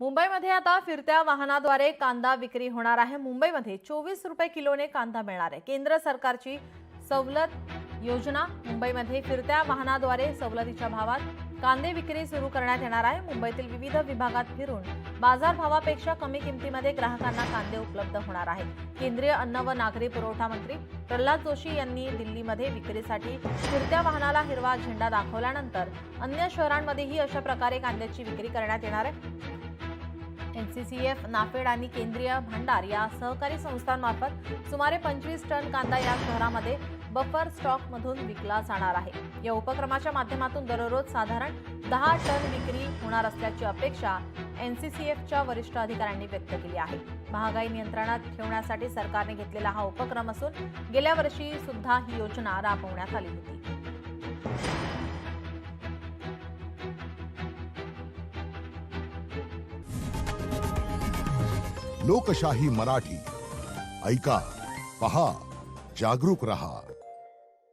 मुंबईमध्ये आता फिरत्या वाहनाद्वारे कांदा विक्री होणार आहे। मुंबईमध्ये 24 रुपये किलोने कांदा मिळणार आहे। केंद्र सरकारची सवलत योजना मुंबईमध्ये फिरत्या वाहनाद्वारे सवलतीच्या भावात कांदे विक्री सुरू करण्यात येणार आहे। मुंबईतील विविध विभागात फिरून बाजार भावापेक्षा कमी किमतीमध्ये ग्राहकांना कांदे उपलब्ध होणार आहेत। केंद्रीय अन्न व नागरी पुरवठा मंत्री प्रल्हाद जोशी यांनी दिल्लीमध्ये विक्रीसाठी फिरत्या वाहनाला हिरवा झेंडा दाखवल्यानंतर अन्य शहरांमध्येही अशा प्रकारे कांद्याची विक्री करण्यात येणार आहे। एनसीसीएफ, नाफेड आणि केंद्रीय भांडार या सहकारी संस्थांमार्फत सुमारे 25 टन कांदा या शहरामध्ये बफर स्टॉक मधून विकला जाणार आहे। या उपक्रमाच्या माध्यमातून दररोज साधारण 10 टन विक्री होणार असल्याची अपेक्षा एनसीसीएफच्या वरिष्ठ अधिकाऱ्यांनी व्यक्त केली आहे। महागाई नियंत्रणात ठेवण्यासाठी सरकारने घेतलेला हा उपक्रम असून गेल्या वर्षी सुद्धा ही योजना राबवण्यात आली होती। लोकशाही मराठी ऐका, पहा, जागरूक रहा।